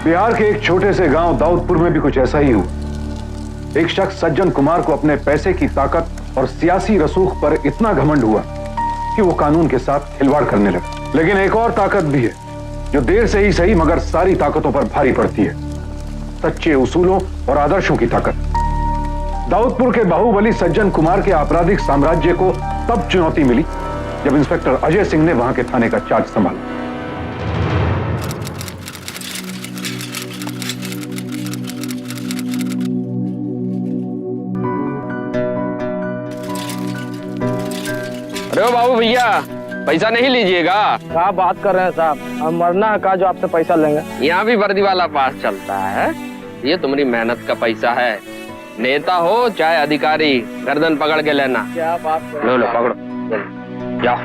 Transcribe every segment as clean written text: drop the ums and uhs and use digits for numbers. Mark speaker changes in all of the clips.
Speaker 1: बिहार के एक छोटे से गांव दाऊदपुर में भी कुछ ऐसा ही हुआ। एक शख्स सज्जन कुमार को अपने पैसे की ताकत और सियासी रसूख पर इतना घमंड हुआ कि वो कानून के साथ खिलवाड़ करने लगा। लेकिन एक और ताकत भी है जो देर से ही सही मगर सारी ताकतों पर भारी पड़ती है, सच्चे उसूलों और आदर्शों की ताकत। दाऊदपुर के बाहुबली सज्जन कुमार के आपराधिक साम्राज्य को तब चुनौती मिली जब इंस्पेक्टर अजय सिंह ने वहां के थाने का चार्ज संभाला।
Speaker 2: अरे ओ बाबू भैया, पैसा नहीं लीजिएगा?
Speaker 3: क्या बात कर रहे हैं साहब, हम मरना है का जो आपसे पैसा लेंगे?
Speaker 2: यहाँ भी वर्दी वाला पास चलता है। ये तुम्हारी मेहनत का पैसा है। नेता हो चाहे अधिकारी, गर्दन पकड़ के लेना।
Speaker 3: क्या बात कर
Speaker 2: लो लो पकड़ो, जाओ।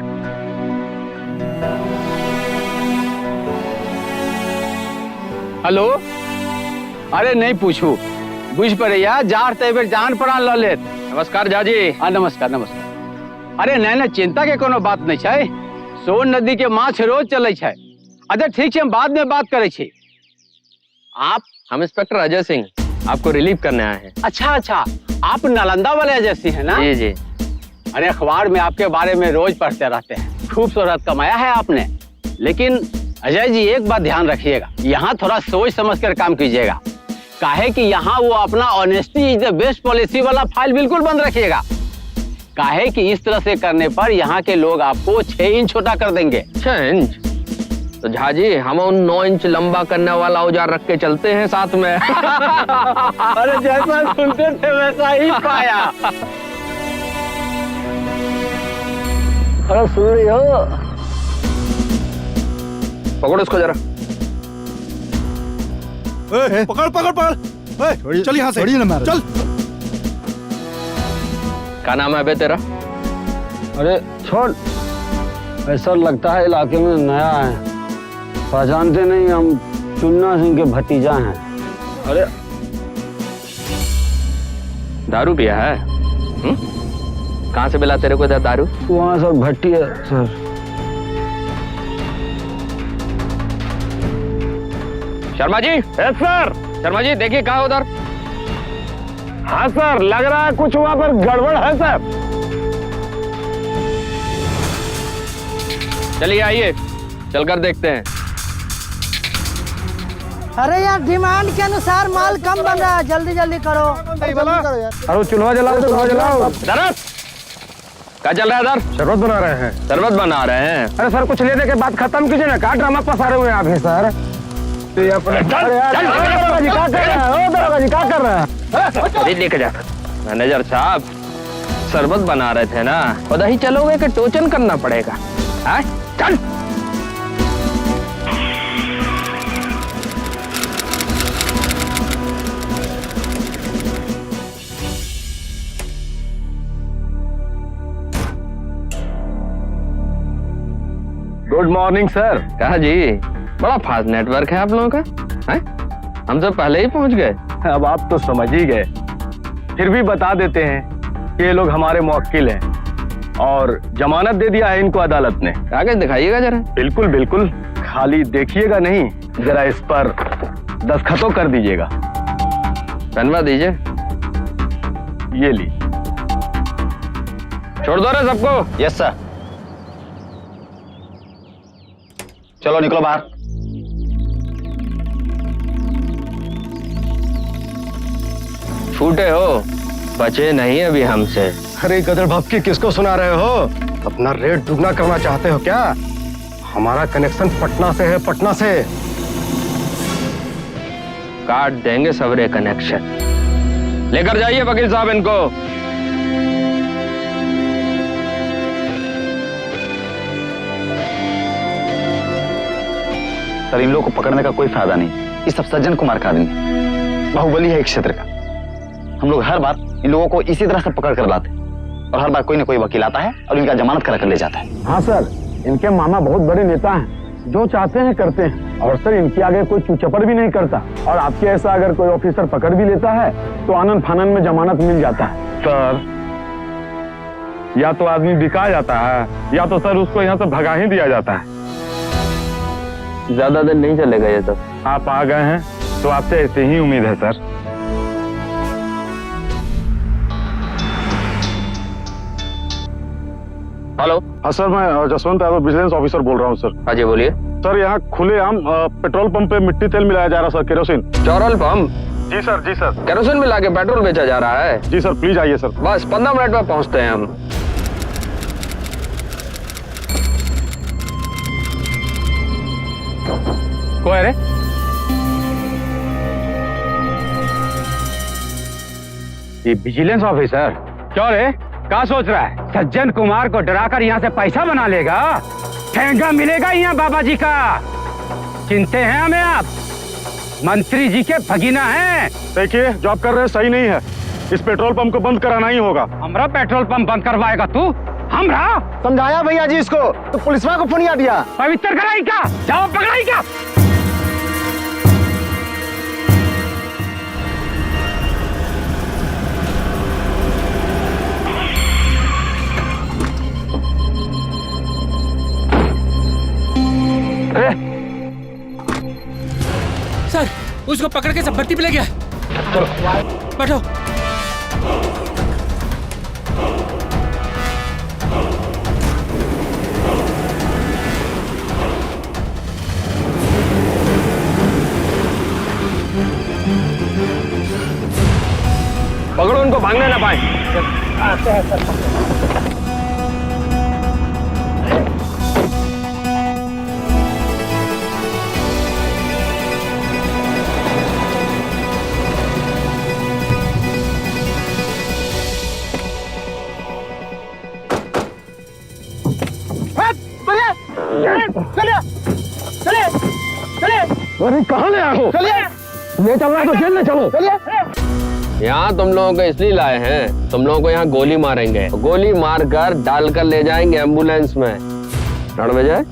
Speaker 4: हेलो, अरे नहीं पूछू, बुझ पड़े यार, जार तेबर जान पड़ा ल लेत।
Speaker 2: नमस्कार जाजी।
Speaker 4: हाँ नमस्कार नमस्कार। अरे नहीं नहीं, चिंता के कोनो बात नहीं है। सोन नदी के माछ रोज चले छै। अच्छा ठीक है, हम बाद में बात करे छी। आप?
Speaker 2: हम इंस्पेक्टर अजय सिंह आपको रिलीव करने आए हैं।
Speaker 4: अच्छा अच्छा, आप नालंदा वाले अजय सिंह है ना?
Speaker 2: जी जी।
Speaker 4: अरे अखबार में आपके बारे में रोज पढ़ते रहते हैं। खूब शोहरत कमाया है आपने। लेकिन अजय जी एक बात ध्यान रखिएगा, यहाँ थोड़ा सोच समझ कर काम कीजिएगा। काहे कि यहाँ वो अपना honesty is the best policy वाला फाइल बिल्कुल बंद रखिएगा। काहे कि इस तरह से करने पर यहाँ के लोग आपको 6 इंच छोटा कर देंगे।
Speaker 2: 6 इंच? तो झाजी हम उन 9 इंच लंबा करने वाला औजार रख के चलते हैं साथ में।
Speaker 4: अरे जैसा सुनते थे वैसा ही पाया।
Speaker 3: अरे सुन रही हो?
Speaker 2: पकड़ो इसको जरा।
Speaker 5: पकड़ पकड़ पकड़, चल यहाँ से, चल।
Speaker 2: क्या नाम है बे तेरा?
Speaker 3: अरे छोड़, ऐसा लगता है इलाके में नया है, पहचानते नहीं, हम चुन्ना सिंह के भतीजा हैं।
Speaker 2: अरे दारू पिया है? कहाँ से मिला तेरे को दारू?
Speaker 3: वहाँ सर भट्टी है sir.
Speaker 2: Sharma ji.
Speaker 3: Yes sir.
Speaker 2: Sharma ji देखिए कहाँ उधर।
Speaker 3: हाँ सर, लग रहा है कुछ वहाँ पर गड़बड़ है सर।
Speaker 2: चलिए आइए, चलकर देखते हैं।
Speaker 6: अरे यार, डिमांड के अनुसार माल कम बन रहा है, जल्दी जल्दी करो।
Speaker 3: अरे चूल्हा जलाओ, चूल्हा जलाओ।
Speaker 2: दरस क्या चल रहा है इधर?
Speaker 3: शरबत बना रहे हैं।
Speaker 2: शरबत बना रहे हैं?
Speaker 3: अरे सर कुछ लेने के बाद खत्म कीजिए ना, क्या ड्रामा पसारे हुए आप हैं सर? अरे यार, क्या कर रहे हैं? दरोगा जी क्या कर रहे हैं?
Speaker 2: लेके जा। मैनेजर साहब शरबत बना रहे थे ना, खुदा ही चलोगे कि टोचन करना पड़ेगा? हाँ चल।
Speaker 3: Good morning sir.
Speaker 2: कहा जी, बड़ा फास्ट नेटवर्क है आप लोगों का। हैं? हम सब पहले ही पहुंच गए।
Speaker 3: अब आप तो समझ ही गए, फिर भी बता देते हैं कि ये लोग हमारे मुवक्किल हैं और जमानत दे दिया है इनको अदालत ने।
Speaker 2: कागज दिखाइएगा जरा।
Speaker 3: बिल्कुल बिल्कुल, खाली देखिएगा नहीं, जरा इस पर दस्तखतों कर दीजिएगा।
Speaker 2: बनवा दीजिए।
Speaker 3: ये ली।
Speaker 2: छोड़ दो रे सबको।
Speaker 3: Yes sir. चलो निकलो बाहर।
Speaker 2: छूटे हो, बचे नहीं अभी हमसे।
Speaker 3: अरे गदर भपकी किसको सुना रहे हो? अपना रेट दुगना करना चाहते हो क्या? हमारा कनेक्शन पटना से है, पटना से।
Speaker 2: काट देंगे सबरे कनेक्शन। लेकर जाइए वकील साहब इनको।
Speaker 7: सर इन लोगों को पकड़ने का कोई फायदा नहीं, ये सब सज्जन कुमार का आदमी है, बाहुबली है एक क्षेत्र का। हम लोग हर बार इन लोगों को इसी तरह से पकड़ कर लाते हैं और हर बार कोई ना कोई वकील आता है और इनका जमानत करा कर ले जाता है।
Speaker 3: हाँ सर, इनके मामा बहुत बड़े नेता हैं, जो चाहते हैं करते हैं और सर इनके आगे कोई चूचपड़ भी नहीं करता। और आपके ऐसा अगर कोई ऑफिसर पकड़ भी लेता है तो आनंद फानन में जमानत मिल जाता है। सर या तो आदमी बिका जाता है या तो सर उसको यहाँ से भगा ही दिया जाता है।
Speaker 2: ज्यादा दिन नहीं चलेगा ये सब।
Speaker 3: आप आ गए हैं तो आपसे ऐसे ही उम्मीद है सर।
Speaker 2: हेलो।
Speaker 3: हाँ सर, मैं जसवंत यादव विजिलेंस ऑफिसर बोल रहा हूँ सर।
Speaker 2: हाँ जी बोलिए।
Speaker 3: सर यहाँ खुलेआम पेट्रोल पंप पे मिट्टी तेल मिलाया जा रहा सर, केरोसिन।
Speaker 2: Petrol pump?
Speaker 3: जी सर, जी सर।
Speaker 2: केरोसिन मिला के पेट्रोल बेचा जा रहा है?
Speaker 3: जी सर, प्लीज आइए सर।
Speaker 2: बस 15 मिनट में पहुंचते हैं हम।
Speaker 4: कोई रे? ये विजिलेंस ऑफिसर क्यों रे? क्या सोच रहा है? सज्जन कुमार को डराकर यहाँ से पैसा बना लेगा? ठेंगा मिलेगा यहाँ बाबा जी का। चिंते हैं हमें आप? मंत्री जी के भगीना हैं।
Speaker 3: देखिए, जो आप कर रहे हैं सही नहीं है। इस पेट्रोल पंप को बंद कराना ही होगा।
Speaker 4: हमरा पेट्रोल पंप बंद करवाएगा तू? हमरा
Speaker 3: समझाया भैया जी इसको, तो पुलिस वाला को फोन दिया।
Speaker 4: पवित्र कराई क्या? जाओ पकड़ाई क्या?
Speaker 8: सर, उसको पकड़ के सब भट्टी पे ले गया। चलो बैठो।
Speaker 2: पकड़ो उनको, भागने ना पाए।
Speaker 3: अरे कहाँ ले आए हो? ले चल रहा है तो जेल ले चलो।
Speaker 2: यहाँ तुम लोगों को इसलिए लाए हैं, तुम लोगों को यहाँ गोली मारेंगे। गोली मारकर डालकर ले जाएंगे एम्बुलेंस में। रण विजय,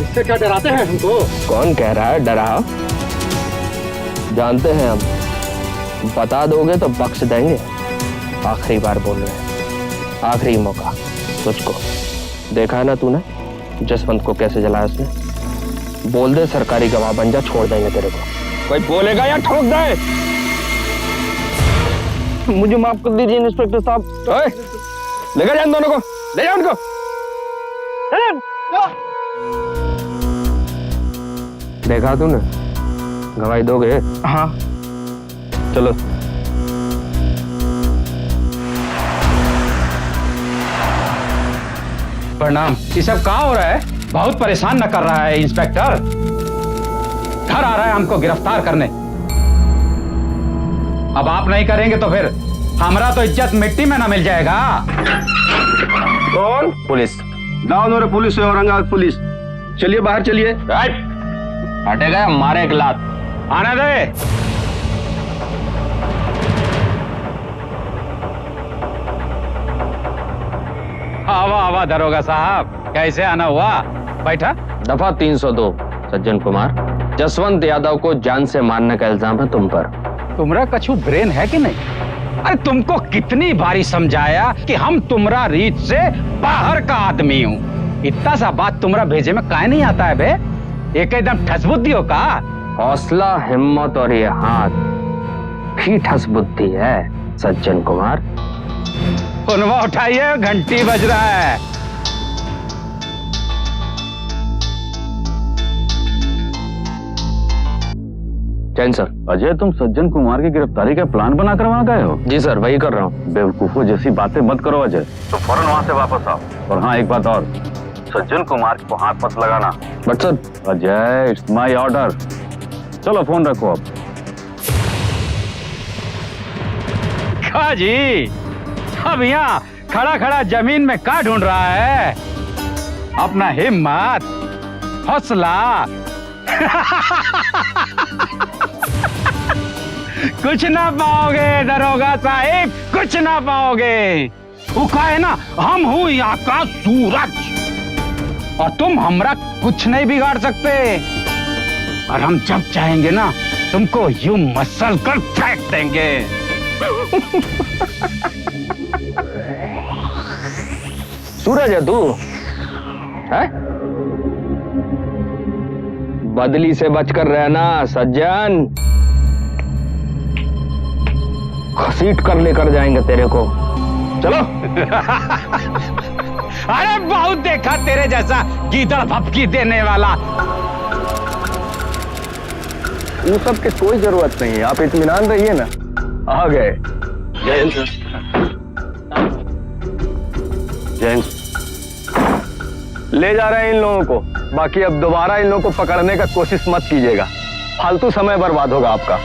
Speaker 3: इससे क्या डराते हैं हमको?
Speaker 2: कौन कह रहा है डरा? जानते हैं हम, बता दोगे तो बख्श देंगे। आखिरी बार बोल रहे हैं, आखिरी मौका तुझको। देखा है ना तूने जसवंत को कैसे जलाया उसने? बोल दे सरकारी गवाह बन जा, छोड़ देंगे तेरे को। कोई बोलेगा या ठोक दे? मुझे माफ कर दीजिए इंस्पेक्टर साहब। लेकर जाओ दोनों को, ले जाओ उनको। देखा तूने, गवाही दोगे?
Speaker 3: हाँ।
Speaker 2: चलो।
Speaker 4: प्रणाम। ये सब कहाँ हो रहा है? बहुत परेशान न कर रहा है इंस्पेक्टर? घर आ रहा है हमको गिरफ्तार करने। अब आप नहीं करेंगे तो फिर हमारा तो इज्जत मिट्टी में ना मिल जाएगा।
Speaker 2: कौन?
Speaker 7: पुलिस।
Speaker 2: दाऊद पुलिस है, औरंगाबाद पुलिस। चलिए बाहर चलिए। हटेगा मारे एक लात।
Speaker 4: आने दे। आवा आवा दरोगा साहब, कैसे आना हुआ? बैठा।
Speaker 2: दफा 302 सज्जन कुमार, जसवंत यादव को जान से मारने का इल्जाम है तुम पर।
Speaker 4: तुम्हारा कछु ब्रेन है कि नहीं? अरे तुमको कितनी बारी समझाया कि हम तुम्हारा रीत से बाहर का आदमी हूँ। इतना सा बात तुम्हारा भेजे में काहे नहीं आता है बे? एक एकदम ठस बुद्धि हो का?
Speaker 2: हौसला, हिम्मत और ये हाथ ही ठस बुद्धि है सज्जन कुमार।
Speaker 4: फोनवा उठाइए, घंटी बज रहा है।
Speaker 2: जैन सर।
Speaker 3: अजय, तुम सज्जन कुमार की गिरफ्तारी का प्लान बनाकर वहाँ गए हो?
Speaker 2: जी सर, वही कर रहा हूँ।
Speaker 3: बेवकूफों जैसी बातें मत करो अजय, तो फौरन वहाँ से वापस आओ। और हाँ, एक बात और, सज्जन कुमार को हाथ मत लगाना।
Speaker 2: But sir.
Speaker 3: Ajay, it's my order. चलो फोन रखो अब।
Speaker 4: क्या जी, अब यहाँ खड़ा खड़ा जमीन में क्या ढूंढ रहा है? अपना हिम्मत, हौसला कुछ ना पाओगे दरोगा साहिब, कुछ ना पाओगे। वो का है ना, हम हूं यहाँ का सूरज और तुम हमरा कुछ नहीं बिगाड़ सकते। और हम जब चाहेंगे ना तुमको यूं मसल कर फेंक देंगे।
Speaker 2: सूरज है तू, है? बदली से बचकर रहना सज्जन, घसीट कर लेकर जाएंगे तेरे को। चलो।
Speaker 4: अरे बहुत देखा तेरे जैसा गीदड़ भपकी देने वाला।
Speaker 2: वो सब की कोई जरूरत नहीं है, आप इत्मीनान रहिए ना। आ गए।
Speaker 4: जय सर।
Speaker 2: जैन ले जा रहे हैं इन लोगों को, बाकी अब दोबारा इन लोगों को पकड़ने का कोशिश मत कीजिएगा, फालतू समय बर्बाद होगा आपका।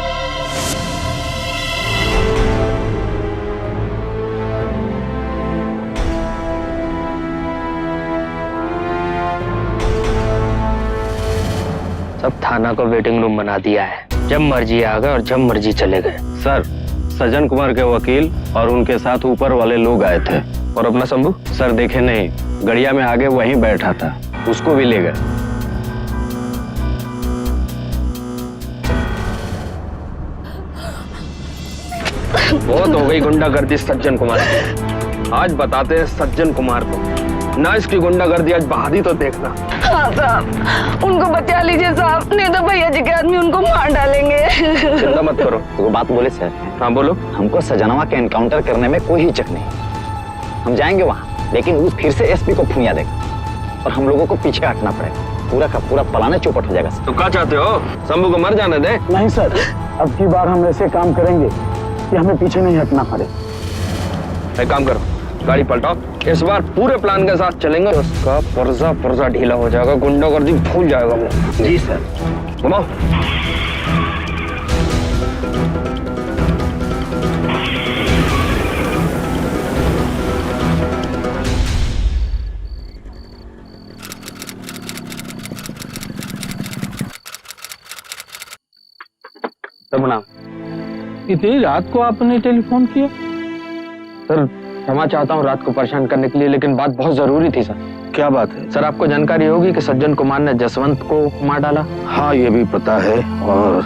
Speaker 2: सब थाना को वेटिंग रूम बना दिया है, जब मर्जी आ गए और जब मर्जी चले गए।
Speaker 9: सर, सज्जन कुमार के वकील और उनके साथ ऊपर वाले लोग आए थे।
Speaker 2: और अपना शंभू?
Speaker 9: सर देखे नहीं, गड़िया में आगे वहीं बैठा था, उसको भी ले गए।
Speaker 2: बहुत हो गई गुंडागर्दी सज्जन कुमार की। आज बताते हैं सज्जन कुमार को, ना इसकी गुंडागर्दी आज बहादी तो देखना।
Speaker 10: हाँ साहब, उनको बचा लीजिए साहब, नहीं तो भैया जी के आदमी उनको मार डालेंगे।
Speaker 2: चिंता मत करो।
Speaker 7: वो बात बोले सर।
Speaker 2: हाँ बोलो।
Speaker 7: हमको सजनवा के एनकाउंटर करने में कोई हिचक नहीं, हम जाएंगे वहाँ, लेकिन वो फिर से एसपी को फुनिया देगा और हम लोगों को पीछे हटना पड़ेगा। पूरा का पूरा पलाने चौपट हो जाएगा।
Speaker 2: तो क्या चाहते हो, शंभू को मर जाने दे?
Speaker 3: नहीं सर, अब की बार हम ऐसे काम करेंगे कि हमें पीछे नहीं हटना पड़े।
Speaker 2: एक काम करो, गाड़ी पलटाओ, इस बार पूरे प्लान के साथ चलेंगे, उसका पर्जा ढीला हो जाएगा, गुंडागर्दी भूल जाएगा वो।
Speaker 7: जी सर।
Speaker 2: घुमाओ।
Speaker 9: तब
Speaker 3: इतनी रात को आपने टेलीफोन किया?
Speaker 2: सर क्षमा चाहता हूँ रात को परेशान करने के लिए, लेकिन बात बहुत जरूरी थी सर।
Speaker 9: क्या बात है?
Speaker 2: सर आपको जानकारी होगी कि सज्जन कुमार ने जसवंत को मार डाला?
Speaker 9: हाँ, ये भी पता है और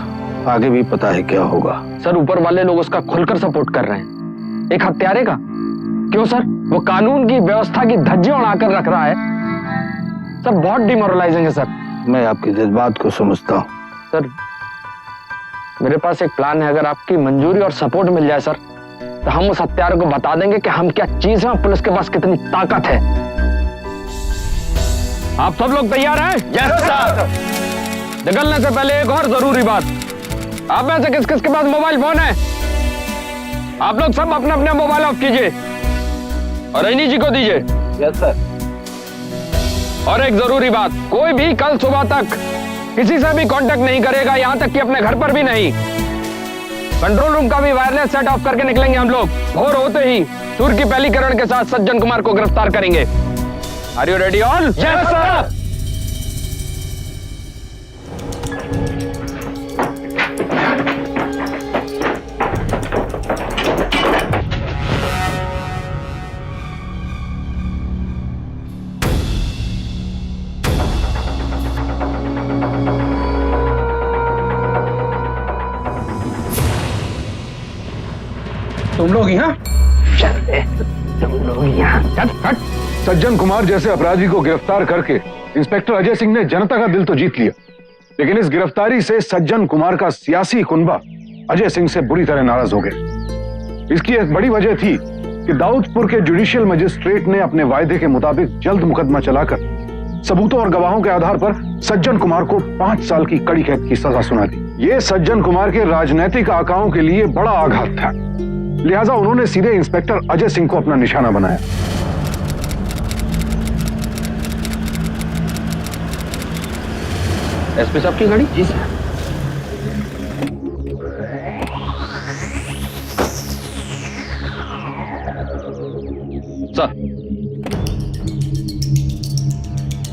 Speaker 9: आगे भी पता है क्या होगा।
Speaker 2: सर ऊपर वाले लोग उसका खुलकर सपोर्ट कर रहे हैं, एक हत्यारे का। क्यों सर? वो कानून की व्यवस्था की धज्जियां उड़ाकर रख रहा है सर, बहुत डिमोरलाइजिंग है सर।
Speaker 9: मैं आपके जज्बात को समझता हूँ
Speaker 2: सर। मेरे पास एक प्लान है, अगर आपकी मंजूरी और सपोर्ट मिल जाए सर, तो हम उस हत्यारे को बता देंगे कि हम क्या चीज हैं, पुलिस के पास कितनी ताकत है। आप सब लोग तैयार हैं?
Speaker 7: Yes sir.
Speaker 2: निकलने से पहले एक और जरूरी बात, आप में से किस किस के पास मोबाइल फोन है? आप लोग सब अपने अपने मोबाइल ऑफ कीजिए और रैनी जी को दीजिए।
Speaker 7: Yes sir.
Speaker 2: और एक जरूरी बात, कोई भी कल सुबह तक किसी से भी कांटेक्ट नहीं करेगा, यहां तक कि अपने घर पर भी नहीं। कंट्रोल रूम का भी वायरलेस सेट ऑफ करके निकलेंगे हम लोग। भोर होते ही सूर्य की पहली किरण के साथ सज्जन कुमार को गिरफ्तार करेंगे। Are you ready all? Yes sir.
Speaker 8: तुम लोग यहाँ?
Speaker 1: सज्जन कुमार जैसे अपराधी को गिरफ्तार करके इंस्पेक्टर अजय सिंह ने जनता का दिल तो जीत लिया, लेकिन इस गिरफ्तारी से सज्जन कुमार का सियासी कुनबा अजय सिंह से बुरी तरह नाराज हो गए। इसकी एक बड़ी वजह थी कि दाऊदपुर के जुडिशियल मजिस्ट्रेट ने अपने वायदे के मुताबिक जल्द मुकदमा चलाकर सबूतों और गवाहों के आधार पर सज्जन कुमार को 5 साल की कड़ी कैद की सजा सुना दी। यह सज्जन कुमार के राजनीतिक आकाओं के लिए बड़ा आघात था, लिहाजा उन्होंने सीधे इंस्पेक्टर अजय सिंह को अपना निशाना बनाया।
Speaker 2: एसपी साहब की गाड़ी? जी सर।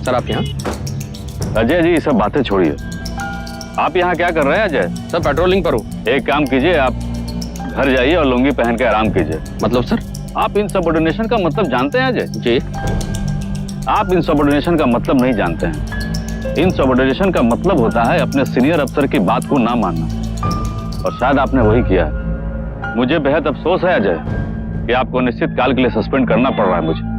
Speaker 2: सर आप यहाँ?
Speaker 9: अजय जी, सब बातें छोड़िए, आप यहाँ क्या कर रहे हैं अजय?
Speaker 2: सर पेट्रोलिंग पर हूँ।
Speaker 9: एक काम कीजिए, आप घर जाइए और लुंगी पहन के आराम कीजिए।
Speaker 2: मतलब सर?
Speaker 9: आप इनसबऑर्डिनेशन का मतलब जानते हैं अजय?
Speaker 2: जी।
Speaker 9: आप इनसबऑर्डिनेशन का मतलब नहीं जानते हैं। इनसबऑर्डिनेशन का मतलब होता है अपने सीनियर अफसर की बात को ना मानना। और शायद आपने वही किया है। मुझे बेहद अफसोस है अजय कि आपको निश्चित काल के लिए सस्पेंड करना पड़ रहा है मुझे।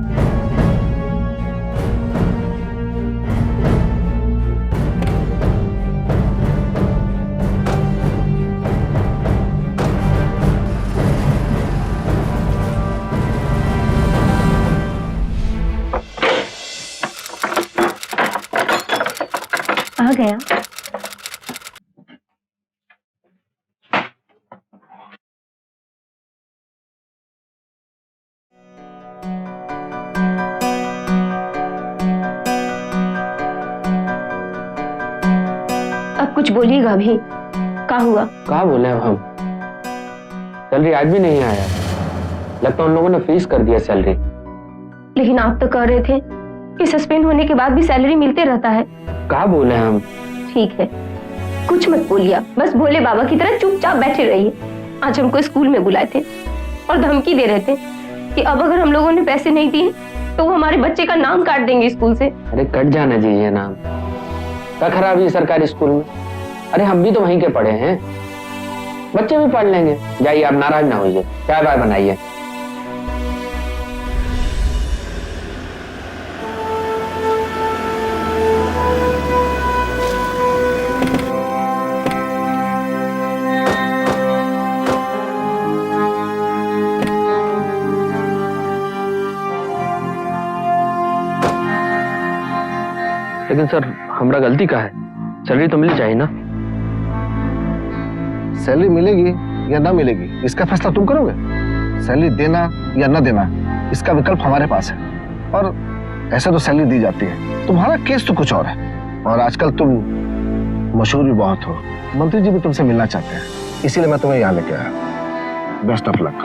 Speaker 10: आ गया। अब कुछ बोलिएगा भी? क्या हुआ?
Speaker 2: कहा बोले अब हम? सैलरी आज भी नहीं आया। लगता उन लोगों ने फ्रीज कर दिया सैलरी।
Speaker 10: लेकिन आप तो कह रहे थे कि सस्पेंड होने के बाद भी सैलरी मिलते रहता है।
Speaker 2: कहा बोले हम?
Speaker 10: ठीक है, कुछ मत बोलिए, बस भोले बाबा की तरह चुपचाप बैठे रहिए। आज हमको स्कूल में बुलाए थे और धमकी दे रहे थे कि अब अगर हम लोगों ने पैसे नहीं दिए तो वो हमारे बच्चे का नाम काट देंगे स्कूल से।
Speaker 2: अरे कट जाना दीजिए नाम, क्या खराबी है सरकारी स्कूल में? अरे हम भी तो वहीं के पढ़े हैं, बच्चे भी पढ़ लेंगे। जाइए, आप नाराज ना होइए, चाय बाय बनाइए। लेकिन सर हमारा गलती का है, सैलरी तो मिलनी चाहिए ना।
Speaker 3: सैलरी मिलेगी या ना मिलेगी इसका फैसला तुम करोगे। सैलरी देना या ना देना इसका विकल्प हमारे पास है, और ऐसे तो सैलरी दी जाती है। तुम्हारा केस तो कुछ और है, और आजकल तुम मशहूर भी बहुत हो। मंत्री जी भी तुमसे मिलना चाहते हैं, इसीलिए मैं तुम्हें यहाँ लेके आया। Best of luck.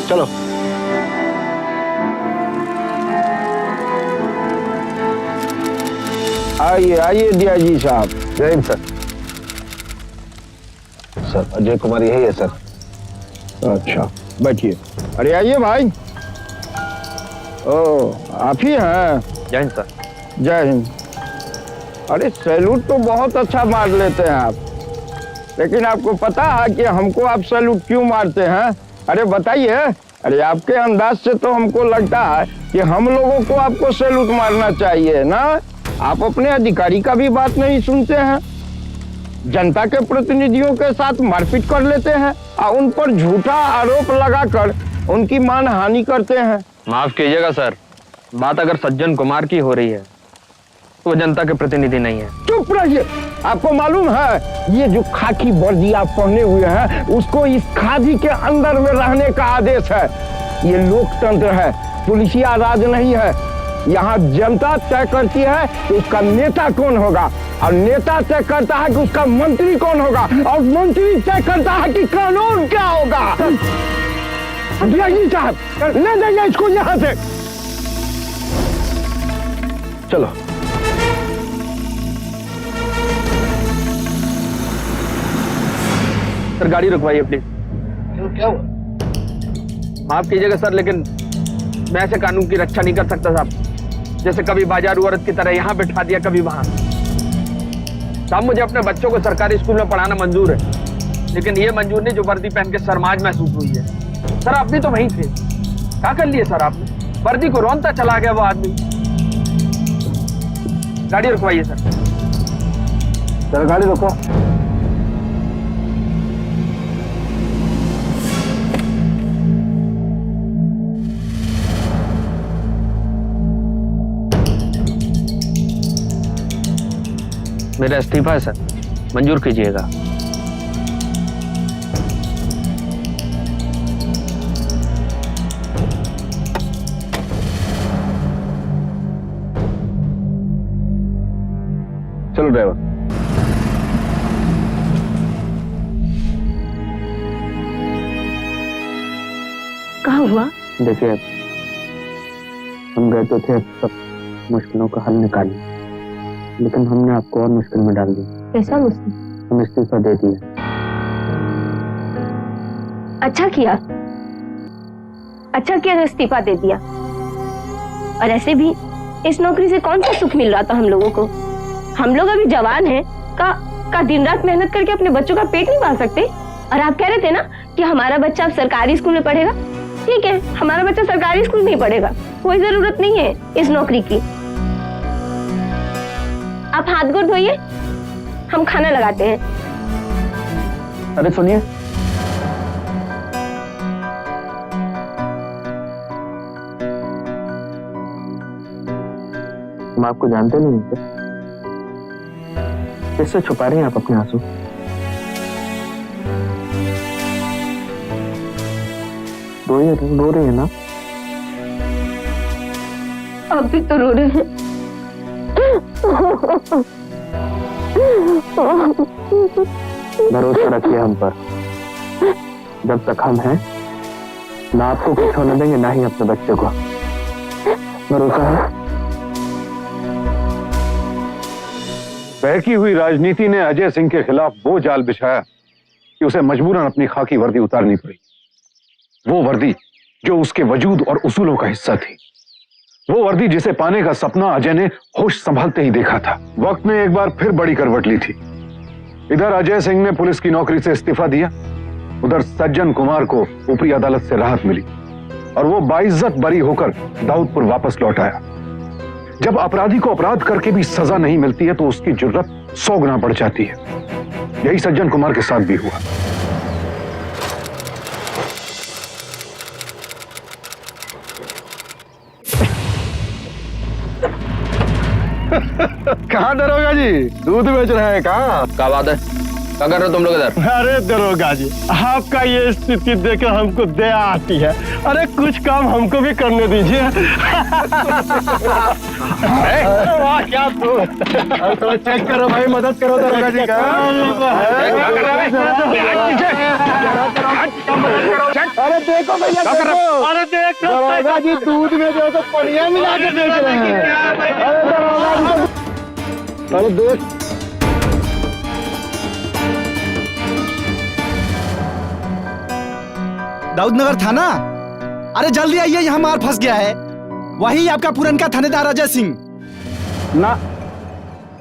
Speaker 3: चलो आइए आइए दिया जी साहब। जय हिंद सर। सर अजय कुमार यही है सर। अच्छा बैठिए। अरे आइए भाई। ओ आप ही हैं?
Speaker 2: जय हिंद सर।
Speaker 3: जय हिंद। अरे सैल्यूट तो बहुत अच्छा मार लेते हैं आप, लेकिन आपको पता है कि हमको आप सैल्यूट क्यों मारते हैं? अरे बताइए। अरे आपके अंदाज से तो हमको लगता है कि हम लोगों को आपको सैल्यूट मारना चाहिए ना। आप अपने अधिकारी का भी बात नहीं सुनते हैं, जनता के प्रतिनिधियों के साथ मारपीट कर लेते हैं और उन पर झूठा आरोप लगाकर उनकी मान हानि करते हैं।
Speaker 2: माफ कीजिएगा सर, बात अगर सज्जन कुमार की हो रही है तो वो जनता के प्रतिनिधि नहीं है।
Speaker 3: चुप रहिए। आपको मालूम है ये जो खाकी वर्दी आप पहने हुए हैं उसको इस खादी के अंदर में रहने का आदेश है। ये लोकतंत्र है, पुलिसिया राज नहीं है। यहाँ जनता तय करती है कि उसका नेता कौन होगा, और नेता तय करता है कि उसका मंत्री कौन होगा, और मंत्री तय करता है कि कानून क्या होगा। साहब ले जाइए इसको यहाँ से। चलो
Speaker 2: सर गाड़ी रुकवाइए प्लीज।
Speaker 3: क्या हुआ?
Speaker 2: माफ कीजिएगा सर, लेकिन मैं ऐसे कानून की रक्षा नहीं कर सकता साहब। जैसे कभी बाजारू औरत की तरह यहाँ बैठा दिया, कभी वहां। साहब मुझे अपने बच्चों को सरकारी स्कूल में पढ़ाना मंजूर है, लेकिन ये मंजूर नहीं जो वर्दी पहन के शर्माज महसूस हुई है। सर आप भी तो वहीं थे, क्या कर लिए सर आपने? वर्दी को रौनता चला गया वो आदमी। गाड़ी रुकवाइए सर।
Speaker 3: चलो गाड़ी रोको।
Speaker 2: मेरा इस्तीफा है सर, मंजूर कीजिएगा।
Speaker 3: चलो ड्राइवर।
Speaker 10: क्या हुआ?
Speaker 2: देखिए हम गए तो थे सब मुश्किलों का हल निकालने, लेकिन हमने आपको और मुश्किल में डाल दी।
Speaker 10: कैसा मुश्किल?
Speaker 2: हम इस्तीफा दे दिया।
Speaker 10: अच्छा किया जो इस्तीफा दे दिया। और ऐसे भी इस नौकरी से कौन सा सुख मिल रहा था हम लोगों को? हम लोग अभी जवान हैं, का दिन रात मेहनत करके अपने बच्चों का पेट नहीं पाल सकते? और आप कह रहे थे ना कि हमारा बच्चा अब सरकारी स्कूल में पढ़ेगा। ठीक है, हमारा बच्चा सरकारी स्कूल में ही पढ़ेगा, कोई जरूरत नहीं है इस नौकरी की। आप हाथ गोड़ धोइए, हम खाना लगाते हैं।
Speaker 3: अरे सुनिए,
Speaker 2: हम आपको जानते नहीं थे, कैसे छुपा रहे हैं आप अपने आंसू? रो रहे हैं ना?
Speaker 10: आप भी तो रो रहे हैं।
Speaker 2: भरोसा रखिए हम पर, जब तक हम हैं ना आपको कुछ होने देंगे ना ही अपने बच्चे को। भरोसा है?
Speaker 1: बहकी हुई राजनीति ने अजय सिंह के खिलाफ वो जाल बिछाया कि उसे मजबूरन अपनी खाकी वर्दी उतारनी पड़ी। वो वर्दी जो उसके वजूद और उसूलों का हिस्सा थी, वो वर्दी जिसे पाने का सपना अजय ने होश संभालते ही देखा था। वक्त ने एक बार फिर बड़ी करवट ली थी। इधर अजय सिंह ने पुलिस की नौकरी से इस्तीफा दिया, उधर सज्जन कुमार को ऊपरी अदालत से राहत मिली और वो बाइज्जत बरी होकर दाऊदपुर वापस लौट आया। जब अपराधी को अपराध करके भी सजा नहीं मिलती है तो उसकी जुर्रत 100 गुना बढ़ जाती है। यही सज्जन कुमार के साथ भी हुआ।
Speaker 3: कहाँ दरोगा जी, दूध बेच रहे हैं? कहाँ
Speaker 2: क्या बात है, क्या कर रहे हो तुम लोग इधर?
Speaker 3: अरे दरोगा जी, आपका ये स्थिति देखकर हमको दया आती है। अरे कुछ काम हमको भी करने दीजिए। वाह क्या तू, थोड़ा चेक करो भाई, मदद करो दरोगा जी का। अरे देखो भैया, अरे देखो दरोगा जी, दूध में जो तो पनिया मिला के बेच रहे हैं। अरे दरोगा जी, अरे देख,
Speaker 5: दाऊदनगर थाना, अरे जल्दी आइए, यहाँ मार फंस गया है। वही आपका पुरनका थानेदार अजय सिंह।
Speaker 3: ना,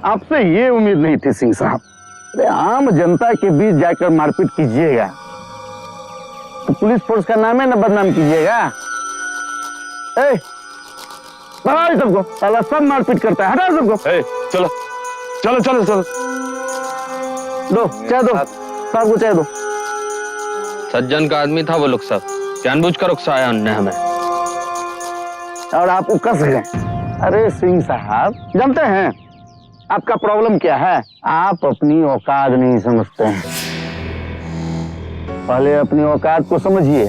Speaker 3: आपसे ये उम्मीद नहीं थी सिंह साहब। अरे आम जनता के बीच जाकर मारपीट कीजिएगा तो पुलिस फोर्स का नाम है ना बदनाम कीजिएगा। भगाओ सबको, साला सब मारपीट करता है, हटाओ सबको।
Speaker 9: चलो चलो चलो चलो,
Speaker 3: दो चाय दो, साहब को चाय दो।
Speaker 2: सज्जन का आदमी था वो लोग सब, जानबूझकर उकसाया उन्होंने हमें।
Speaker 3: और आप उकस गए। अरे सिंह साहब, जानते हैं आपका प्रॉब्लम क्या है? आप अपनी औकात नहीं समझते हैं। पहले अपनी औकात को समझिए,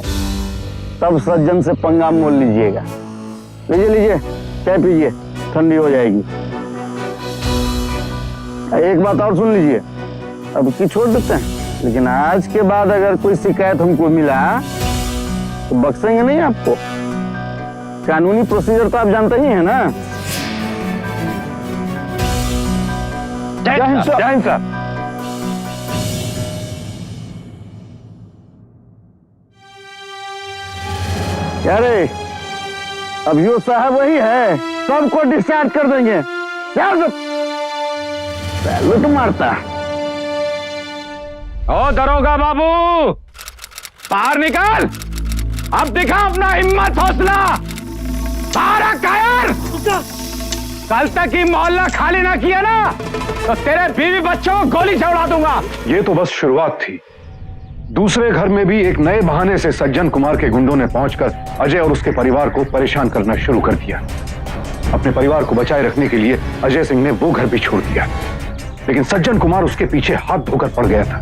Speaker 3: तब सज्जन से पंगा मोल लीजिएगा। लीजिए लीजिए, चाय पीजिए, ठंडी हो जाएगी। एक बात और सुन लीजिए, अब की छोड़ देते हैं, लेकिन आज के बाद अगर कोई शिकायत हमको मिला तो बख्शेंगे नहीं आपको। कानूनी प्रोसीजर तो आप जानते ही हैं ना। जय हिंद सर। जय हिंद सर। क्या रे, अभियो साहब वही है, सबको डिस्चार्ज कर देंगे। क्या लुट मारता।
Speaker 1: ओ दरोगा बाबू, बाहर निकल, अब दिखा अपना हिम्मत हौसला। सारा कायर, कल तक ही मोहल्ला खाली ना किया ना तो तेरे बीवी बच्चों को गोली से उड़ा दूंगा। ये तो बस शुरुआत थी। दूसरे घर में भी एक नए बहाने से सज्जन कुमार के गुंडों ने पहुंचकर अजय और उसके परिवार को परेशान करना शुरू कर दिया। अपने परिवार को बचाए रखने के लिए अजय सिंह ने वो घर भी छोड़ दिया, लेकिन सज्जन कुमार उसके पीछे हाथ धोकर पड़ गया था।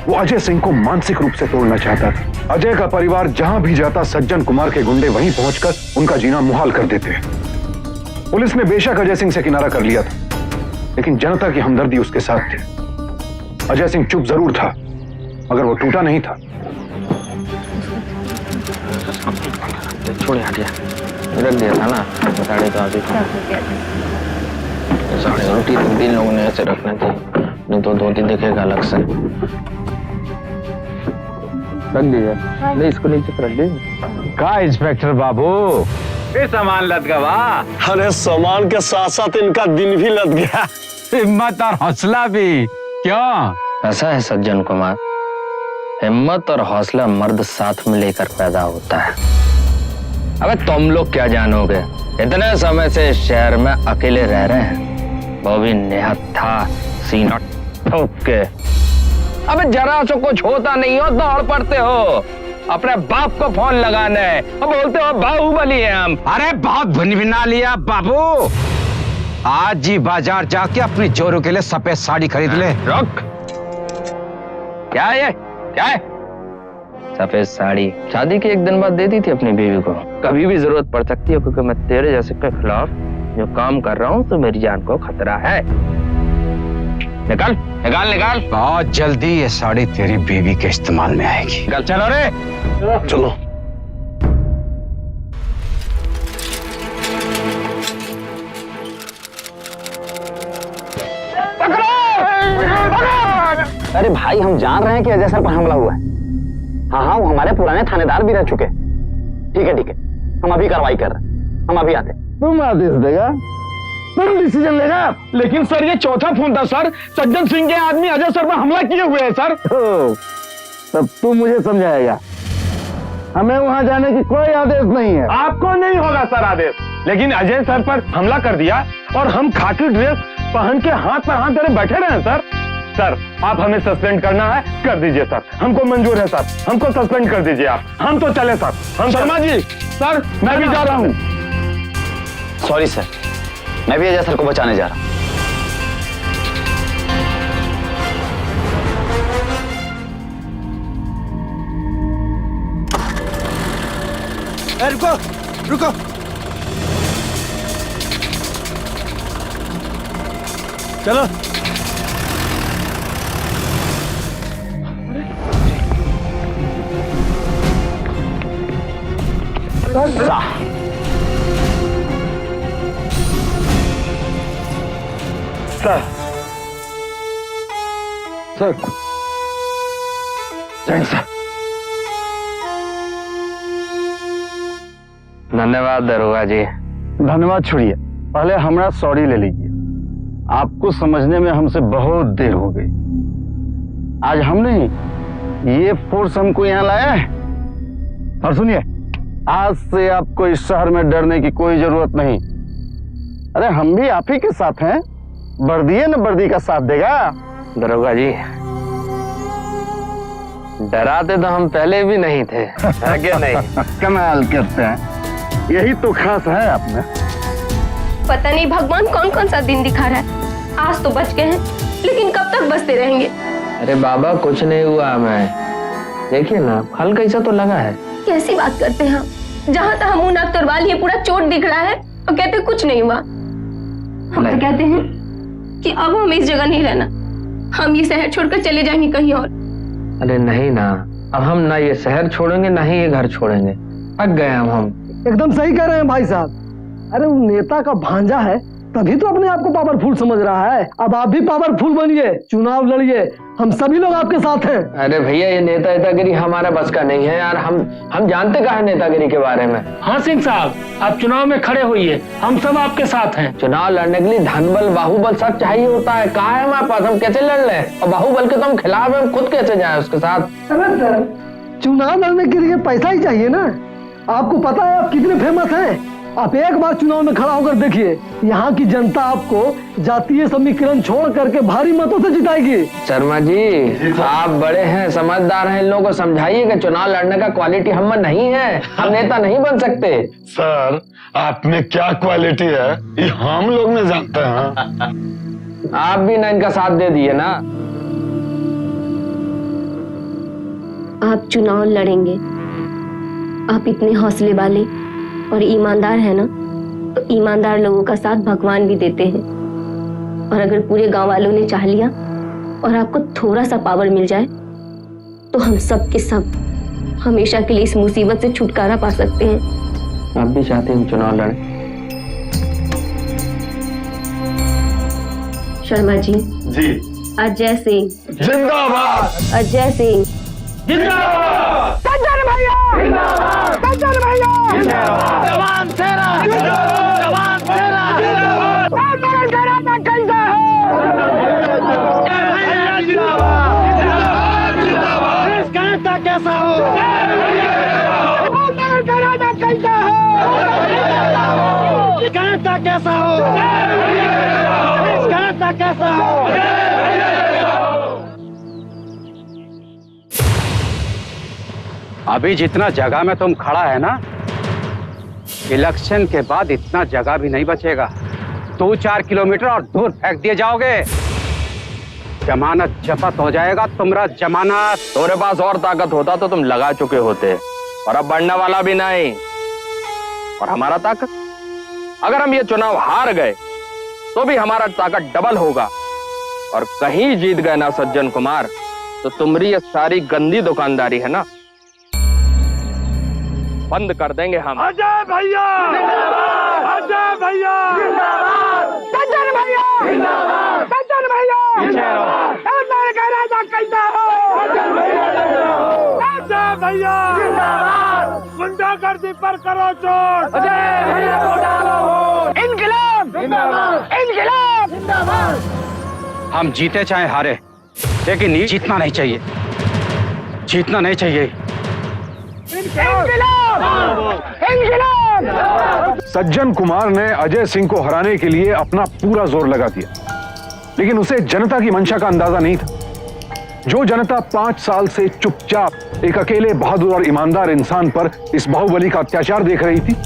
Speaker 1: वो अजय सिंह को मानसिक रूप से तोड़ना चाहता था। अजय का परिवार जहां भी जाता, सज्जन कुमार के गुंडे वहीं पहुंचकर उनका जीना मुहाल कर देते। पुलिस ने बेशक अजय सिंह से किनारा कर लिया था, लेकिन जनता की हमदर्दी उसके साथ थी। अजय सिंह चुप जरूर था, मगर वो टूटा नहीं था।
Speaker 2: छोड़े हटिया, रख दिया था ना साढ़े। तो अभी साढ़े रोटी 2-3 लोगों ने ऐसे रखना थी, नहीं तो 2-3 दिखेगा अलग से। रख दीजिए, नहीं इसको नीचे रख दीजिए।
Speaker 3: का इंस्पेक्टर बाबू,
Speaker 4: फिर सामान लद गवा।
Speaker 3: अरे सामान के साथ साथ इनका दिन भी लद गया।
Speaker 4: हिम्मत और हौसला भी। क्यों?
Speaker 2: ऐसा है सज्जन कुमार, हिम्मत और हौसला मर्द साथ में लेकर पैदा होता है। अबे तुम लोग क्या जानोगे, इतने समय से इस शहर में अकेले रह रहे हैं, वो भी निहत्था सीना ठोक के। अबे जरा सा कुछ होता नहीं हो दौड़ पड़ते हो अपने बाप को फोन लगाने और बोलते हो बाहुबली है हम।
Speaker 4: अरे बहुत भिना लिया बाबू, आज ही बाजार जाके अपनी जोरू के लिए सफेद साड़ी खरीद ले।
Speaker 2: रुक, क्या है ये? क्या है? सफेद साड़ी शादी के एक दिन बाद दे दी थी अपनी बीवी को। कभी भी जरूरत पड़ सकती है, क्योंकि मैं तेरे जैसे के खिलाफ जो काम कर रहा हूँ तो मेरी जान को खतरा है। निकाल निकाल निकाल।
Speaker 4: बहुत जल्दी ये साड़ी तेरी बीवी के इस्तेमाल में आएगी।
Speaker 2: निकाल। चलो रे
Speaker 3: चलो।
Speaker 7: अरे भाई, हम जान रहे हैं कि अजय सर पर हमला हुआ है। हाँ हाँ, वो हमारे पुराने थानेदार भी रह चुके। ठीक है, हम अभी कार्रवाई कर रहे हैं, हम अभी आते।
Speaker 3: तुम आदेश देगा, तुम डिसीजन लेगा। लेकिन सर ये चौथा फोन था सर, सज्जन सिंह के आदमी अजय सर पर हमला किए हुए हैं सर। तब तू मुझे समझाएगा, हमें वहां जाने की कोई आदेश नहीं है। आपको नहीं होगा सर आदेश, लेकिन अजय सर पर हमला कर दिया और हम खाकी ड्रेस पहन के हाथ पर हाथ धरे बैठे रहे सर। सर आप हमें सस्पेंड करना है, कर दीजिए सर, हमको मंजूर है सर, हमको सस्पेंड कर दीजिए आप, हम तो चले सर। हम शर्मा जी सर, मैं भी जा रहा हूँ।
Speaker 7: सॉरी सर, मैं भी अजय सर को बचाने जा रहा हूँ।
Speaker 5: रुको रुको, चलो।
Speaker 3: सर सर जय सर।
Speaker 2: धन्यवाद दरोगा जी।
Speaker 3: धन्यवाद छोड़िए, पहले हमारा सॉरी ले लीजिए। आपको समझने में हमसे बहुत देर हो गई। आज हम नहीं, ये फोर्स हमको यहाँ लाया है। और सुनिए, आज से आपको इस शहर में डरने की कोई जरूरत नहीं। अरे हम भी आप ही के साथ हैं, वर्दी है न वर्दी का साथ देगा।
Speaker 2: दरोगा जी, डराते तो हम पहले भी नहीं थे, आगे नहीं।
Speaker 3: कमाल करते हैं, यही तो खास है आप में।
Speaker 10: पता नहीं भगवान कौन कौन सा दिन दिखा रहा है। आज तो बच गए हैं, लेकिन कब तक बचते रहेंगे?
Speaker 2: अरे बाबा कुछ नहीं हुआ हमें, देखिए ना फल कैसा तो लगा है।
Speaker 10: कैसी बात करते हैं हम? जहाँ तक मुंह नाक तुड़वा लिए पूरा चोट दिख रहा है और कहते कुछ नहीं हुआ। हम तो कहते हैं कि अब हम इस जगह नहीं रहना, हम ये शहर छोड़कर चले जाएंगे कहीं और।
Speaker 2: अरे नहीं ना, अब हम ना ये शहर छोड़ेंगे ना ही ये घर छोड़ेंगे, पक गए हम।
Speaker 6: एकदम सही कह रहे हैं भाई साहब। अरे वो नेता का भांजा है, तभी तो अपने आप को पावरफुल समझ रहा है। अब आप भी पावरफुल बनिए, चुनाव लड़िए, हम सभी लोग आपके साथ हैं।
Speaker 2: अरे भैया, ये नेतागिरी हमारा बस का नहीं है यार। हम जानते कहाँ है नेतागिरी के बारे में।
Speaker 8: हाँ सिंह साहब, आप चुनाव में खड़े होइए, हम सब आपके साथ हैं।
Speaker 2: चुनाव लड़ने के लिए धनबल बाहुबल सब चाहिए होता है, कहाँ है हमारे पास? हम कैसे लड़ लें? और बाहुबल के तो हम खिलाफ हैं, हम खुद कैसे जाए उसके साथ?
Speaker 6: चुनाव लड़ने के लिए पैसा ही चाहिए ना। आपको पता है आप कितने फेमस हैं। आप एक बार चुनाव में खड़ा होकर देखिए, यहाँ की जनता आपको जातीय समीकरण छोड़ करके भारी मतों से जिताएगी।
Speaker 2: शर्मा जी, आप बड़े हैं, समझदार हैं, इन लोगों को समझाइए कि चुनाव लड़ने का क्वालिटी हम में नहीं है, हम नेता नहीं बन सकते।
Speaker 3: सर आप में क्या क्वालिटी है ये हम लोग नहीं जानते हैं।
Speaker 2: आप भी ना इनका साथ दे दिए ना।
Speaker 10: आप चुनाव लड़ेंगे, आप इतने हौसले वाले और ईमानदार है ना, तो ईमानदार लोगों का साथ भगवान भी देते हैं। और अगर पूरे गांव वालों ने चाह लिया और आपको थोड़ा सा पावर मिल जाए, तो हम सब के सब हमेशा के लिए इस मुसीबत से छुटकारा पा सकते हैं।
Speaker 2: आप भी चाहते हैं चुनाव लड़ें?
Speaker 10: शर्मा जी
Speaker 3: जी
Speaker 10: अजय सिंह
Speaker 3: जिंदाबाद,
Speaker 10: अजय सिंह
Speaker 3: जिंदाबाद,
Speaker 6: सज्जन भैया जिंदाबाद, सज्जन भैया
Speaker 3: जिंदाबाद, जवान सेना कैसा हो? कहता कैसा हो? कहता कैसा हो?
Speaker 4: अभी जितना जगह में तुम खड़ा है ना, इलेक्शन के बाद इतना जगह भी नहीं बचेगा। 2-4 किलोमीटर और दूर फेंक दिए जाओगे, जमानत जब्त हो जाएगा तुम्हारा जमानत।
Speaker 2: तुम्हारे पास और ताकत होता तो तुम लगा चुके होते, और अब बढ़ने वाला भी नहीं। और हमारा ताकत, अगर हम ये चुनाव हार गए तो भी हमारा ताकत डबल होगा। और कहीं जीत गए ना सज्जन कुमार, तो तुम्हारी ये सारी गंदी दुकानदारी है ना, बंद कर देंगे हम।
Speaker 3: अजय भैया, अजय भैया, सज्जन भैया, सज्जन भैया, राजा कैसा हो? अजय भैया, गुंडागर्दी पर करो चोट। इनकलाब, इनकलाब,
Speaker 4: हम जीते चाहे हारे, लेकिन ये जीतना नहीं चाहिए, जीतना नहीं चाहिए।
Speaker 1: सज्जन कुमार ने अजय सिंह को हराने के लिए अपना पूरा जोर लगा दिया, लेकिन उसे जनता की मंशा का अंदाजा नहीं था। जो जनता 5 साल से चुपचाप एक अकेले बहादुर और ईमानदार इंसान पर इस बाहुबली का अत्याचार देख रही थी,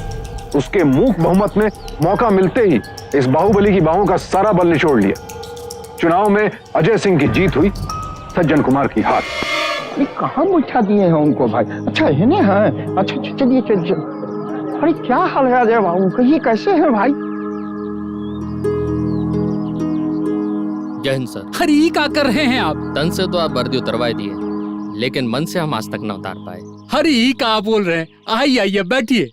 Speaker 1: उसके मूक बहुमत ने मौका मिलते ही इस बाहुबली की बाहों का सारा बल निचोड़ लिया। चुनाव में अजय सिंह की जीत हुई, सज्जन कुमार की हार।
Speaker 3: कहाँ बैठा दिए हैं उनको भाई? अच्छा है ना? है अच्छा, चलिए चलिए। अरे क्या हाल है अजय बाबू, कहिए कैसे है भाई?
Speaker 11: जय हिंद सर।
Speaker 8: अरे ये क्या कर रहे हैं आप?
Speaker 11: तन से तो आप वर्दी उतरवा दिए, लेकिन मन से हम आज तक न उतार पाए।
Speaker 8: अरे ये क्या बोल रहे हैं? आइए आइए बैठिए।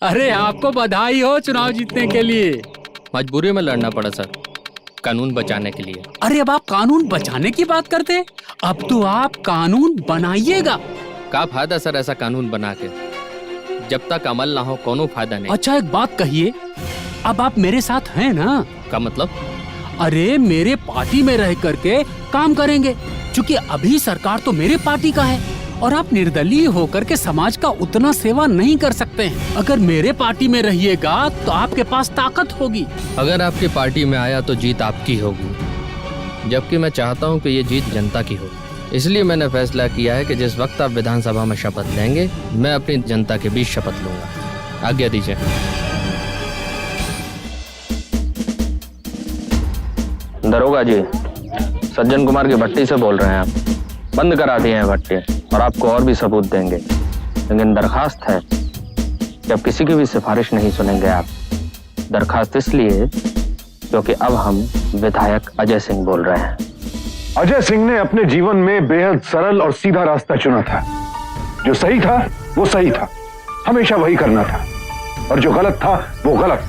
Speaker 8: अरे आपको बधाई हो चुनाव जीतने के लिए।
Speaker 11: मजबूरी में लड़ना पड़ा सर, कानून बचाने के लिए।
Speaker 8: अरे अब आप कानून बचाने की बात करते हैं, अब तो आप कानून बनाइएगा।
Speaker 11: क्या फायदा सर ऐसा कानून बना के, जब तक अमल ना हो कोनो फायदा नहीं।
Speaker 8: अच्छा एक बात कहिए, अब आप मेरे साथ हैं ना?
Speaker 11: का मतलब?
Speaker 8: अरे मेरे पार्टी में रह करके काम करेंगे, क्योंकि अभी सरकार तो मेरे पार्टी का है और आप निर्दलीय होकर के समाज का उतना सेवा नहीं कर सकते हैं। अगर मेरे पार्टी में रहिएगा तो आपके पास ताकत होगी।
Speaker 11: अगर आपकी पार्टी में आया तो जीत आपकी होगी, जबकि मैं चाहता हूं कि ये जीत जनता की हो। इसलिए मैंने फैसला किया है कि जिस वक्त आप विधानसभा में शपथ लेंगे, मैं अपनी जनता के बीच शपथ लूंगा। आज्ञा दीजिए।
Speaker 2: दरोगा जी, सज्जन कुमार की भट्टी से बोल रहे हैं आप। बंद करा दिए हैं भट्टी, और आपको और भी सबूत देंगे, लेकिन दरखास्त है कि अब किसी की भी सिफारिश नहीं सुनेंगे आप। दरखास्त इसलिए क्योंकि अब हम विधायक अजय सिंह बोल रहे हैं।
Speaker 1: अजय सिंह ने अपने जीवन में बेहद सरल और सीधा रास्ता चुना था। जो सही था वो सही था, हमेशा वही करना था, और जो गलत था वो गलत,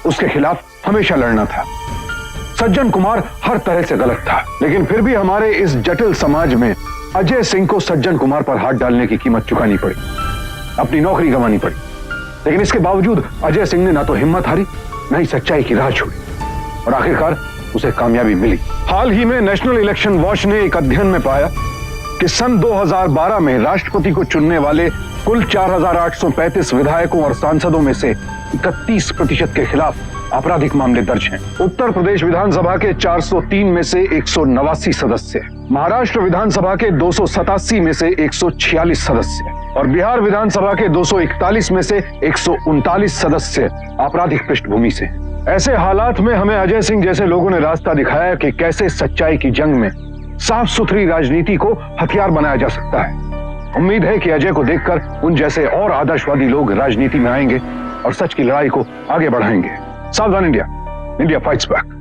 Speaker 1: उसके खिलाफ हमेशा लड़ना था। सज्जन कुमार हर तरह से गलत था, लेकिन फिर भी हमारे इस जटिल समाज में अजय सिंह को सज्जन कुमार पर हाथ डालने की कीमत चुकानी पड़ी, अपनी नौकरी गंवानी पड़ी। लेकिन इसके बावजूद अजय सिंह ने ना तो हिम्मत हारी, ना ही सच्चाई की राह छोड़ी, और आखिरकार उसे कामयाबी मिली। हाल ही में नेशनल इलेक्शन वॉच ने एक अध्ययन में पाया कि सन 2012 में राष्ट्रपति को चुनने वाले कुल 4835 विधायकों और सांसदों में से 31% के खिलाफ आपराधिक मामले दर्ज हैं। उत्तर प्रदेश विधानसभा के 403 में से 189 सदस्य, महाराष्ट्र विधानसभा के 287 में से 146 सदस्य और बिहार विधानसभा के 241 में से 139 सदस्य आपराधिक पृष्ठभूमि से। ऐसे हालात में हमें अजय सिंह जैसे लोगों ने रास्ता दिखाया कि कैसे सच्चाई की जंग में साफ सुथरी राजनीति को हथियार बनाया जा सकता है। उम्मीद है कि अजय को देखकर उन जैसे और आदर्शवादी लोग राजनीति में आएंगे और सच की लड़ाई को आगे बढ़ाएंगे। सावधान इंडिया, इंडिया फाइट्स बैक।